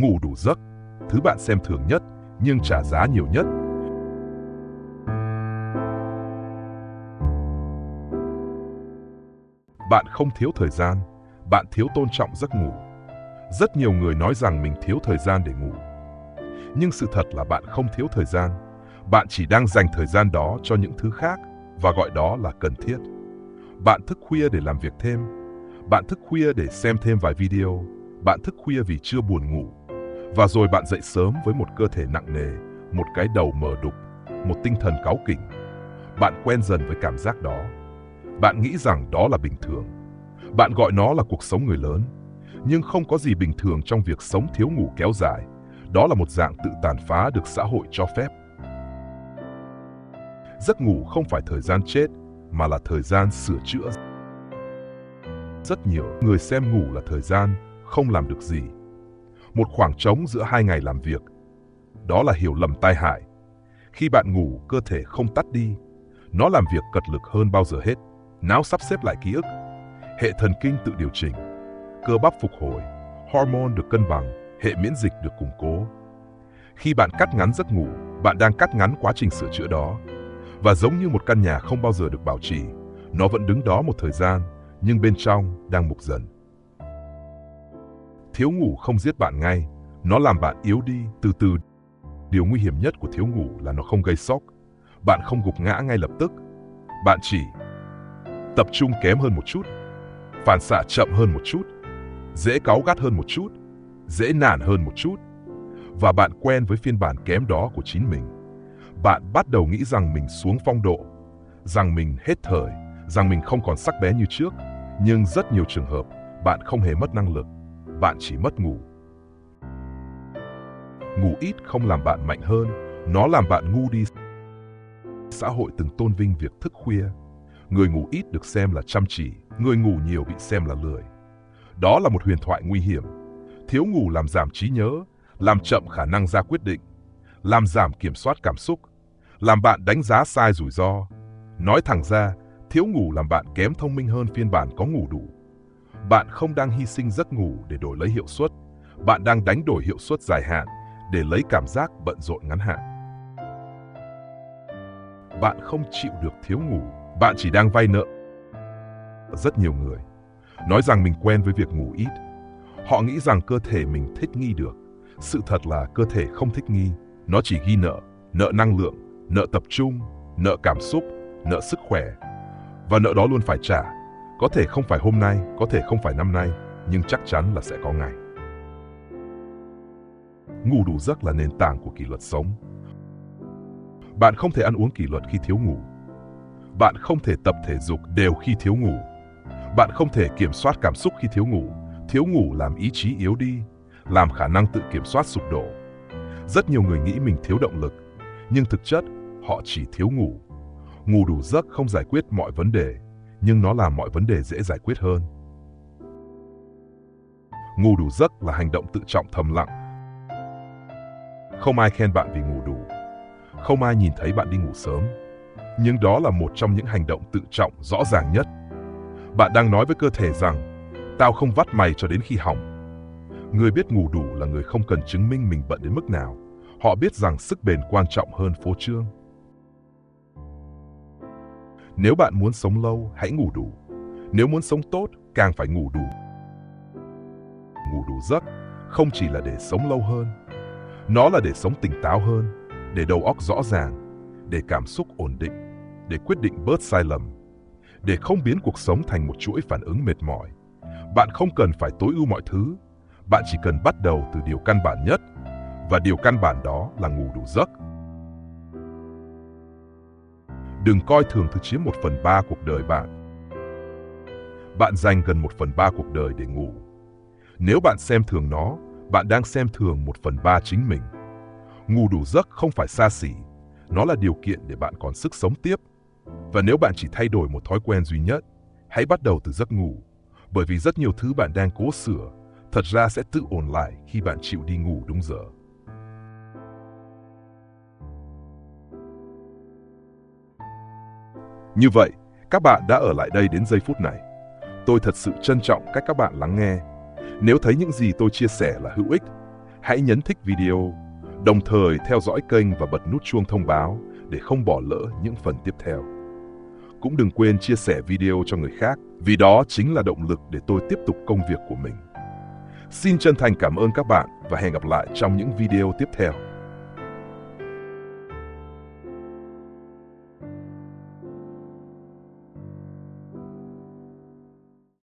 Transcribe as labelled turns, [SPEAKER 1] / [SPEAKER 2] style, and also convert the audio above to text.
[SPEAKER 1] Ngủ đủ giấc, thứ bạn xem thường nhất nhưng trả giá nhiều nhất. Bạn không thiếu thời gian, bạn thiếu tôn trọng giấc ngủ. Rất nhiều người nói rằng mình thiếu thời gian để ngủ. Nhưng sự thật là bạn không thiếu thời gian. Bạn chỉ đang dành thời gian đó cho những thứ khác và gọi đó là cần thiết. Bạn thức khuya để làm việc thêm. Bạn thức khuya để xem thêm vài video. Bạn thức khuya vì chưa buồn ngủ. Và rồi bạn dậy sớm với một cơ thể nặng nề, một cái đầu mờ đục, một tinh thần cáu kỉnh. Bạn quen dần với cảm giác đó. Bạn nghĩ rằng đó là bình thường. Bạn gọi nó là cuộc sống người lớn. Nhưng không có gì bình thường trong việc sống thiếu ngủ kéo dài. Đó là một dạng tự tàn phá được xã hội cho phép. Giấc ngủ không phải thời gian chết, mà là thời gian sửa chữa. Rất nhiều người xem ngủ là thời gian không làm được gì. Một khoảng trống giữa 2 ngày làm việc. Đó là hiểu lầm tai hại. Khi bạn ngủ, cơ thể không tắt đi. Nó làm việc cật lực hơn bao giờ hết. Não sắp xếp lại ký ức. Hệ thần kinh tự điều chỉnh. Cơ bắp phục hồi. Hormone được cân bằng. Hệ miễn dịch được củng cố. Khi bạn cắt ngắn giấc ngủ, bạn đang cắt ngắn quá trình sửa chữa đó. Và giống như một căn nhà không bao giờ được bảo trì, nó vẫn đứng đó một thời gian, nhưng bên trong đang mục dần. Thiếu ngủ không giết bạn ngay, nó làm bạn yếu đi từ từ. Điều nguy hiểm nhất của thiếu ngủ là nó không gây sốc. Bạn không gục ngã ngay lập tức. Bạn chỉ tập trung kém hơn một chút, phản xạ chậm hơn một chút, dễ cáu gắt hơn một chút, dễ nản hơn một chút. Và bạn quen với phiên bản kém đó của chính mình. Bạn bắt đầu nghĩ rằng mình xuống phong độ, rằng mình hết thời, rằng mình không còn sắc bén như trước. Nhưng rất nhiều trường hợp, bạn không hề mất năng lực, bạn chỉ mất ngủ. Ngủ ít không làm bạn mạnh hơn, nó làm bạn ngu đi. Xã hội từng tôn vinh việc thức khuya. Người ngủ ít được xem là chăm chỉ, người ngủ nhiều bị xem là lười. Đó là một huyền thoại nguy hiểm. Thiếu ngủ làm giảm trí nhớ, làm chậm khả năng ra quyết định, làm giảm kiểm soát cảm xúc, làm bạn đánh giá sai rủi ro. Nói thẳng ra, thiếu ngủ làm bạn kém thông minh hơn phiên bản có ngủ đủ. Bạn không đang hy sinh giấc ngủ để đổi lấy hiệu suất, bạn đang đánh đổi hiệu suất dài hạn để lấy cảm giác bận rộn ngắn hạn. Bạn không chịu được thiếu ngủ, bạn chỉ đang vay nợ. Rất nhiều người nói rằng mình quen với việc ngủ ít. Họ nghĩ rằng cơ thể mình thích nghi được. Sự thật là cơ thể không thích nghi, nó chỉ ghi nợ, nợ năng lượng, nợ tập trung, nợ cảm xúc, nợ sức khỏe. Và nợ đó luôn phải trả. Có thể không phải hôm nay, có thể không phải năm nay, nhưng chắc chắn là sẽ có ngày. Ngủ đủ giấc là nền tảng của kỷ luật sống. Bạn không thể ăn uống kỷ luật khi thiếu ngủ. Bạn không thể tập thể dục đều khi thiếu ngủ. Bạn không thể kiểm soát cảm xúc khi thiếu ngủ. Thiếu ngủ làm ý chí yếu đi, làm khả năng tự kiểm soát sụp đổ. Rất nhiều người nghĩ mình thiếu động lực, nhưng thực chất họ chỉ thiếu ngủ. Ngủ đủ giấc không giải quyết mọi vấn đề, nhưng nó làm mọi vấn đề dễ giải quyết hơn. Ngủ đủ giấc là hành động tự trọng thầm lặng. Không ai khen bạn vì ngủ đủ. Không ai nhìn thấy bạn đi ngủ sớm. Nhưng đó là một trong những hành động tự trọng rõ ràng nhất. Bạn đang nói với cơ thể rằng, tao không vắt mày cho đến khi hỏng. Người biết ngủ đủ là người không cần chứng minh mình bận đến mức nào. Họ biết rằng sức bền quan trọng hơn phô trương. Nếu bạn muốn sống lâu, hãy ngủ đủ. Nếu muốn sống tốt, càng phải ngủ đủ. Ngủ đủ giấc không chỉ là để sống lâu hơn. Nó là để sống tỉnh táo hơn, để đầu óc rõ ràng, để cảm xúc ổn định, để quyết định bớt sai lầm, để không biến cuộc sống thành một chuỗi phản ứng mệt mỏi. Bạn không cần phải tối ưu mọi thứ, bạn chỉ cần bắt đầu từ điều căn bản nhất, và điều căn bản đó là ngủ đủ giấc. Đừng coi thường thứ chiếm 1/3 cuộc đời bạn. Bạn dành gần 1/3 cuộc đời để ngủ. Nếu bạn xem thường nó, bạn đang xem thường 1/3 chính mình. Ngủ đủ giấc không phải xa xỉ, nó là điều kiện để bạn còn sức sống tiếp. Và nếu bạn chỉ thay đổi một thói quen duy nhất, hãy bắt đầu từ giấc ngủ, bởi vì rất nhiều thứ bạn đang cố sửa, thật ra sẽ tự ổn lại khi bạn chịu đi ngủ đúng giờ. Như vậy, các bạn đã ở lại đây đến giây phút này. Tôi thật sự trân trọng cách các bạn lắng nghe. Nếu thấy những gì tôi chia sẻ là hữu ích, Hãy nhấn thích video, đồng thời theo dõi kênh và bật nút chuông thông báo để không bỏ lỡ những phần tiếp theo. Cũng đừng quên chia sẻ video cho người khác, vì đó chính là động lực để tôi tiếp tục công việc của mình. Xin chân thành cảm ơn các bạn và hẹn gặp lại trong những video tiếp theo.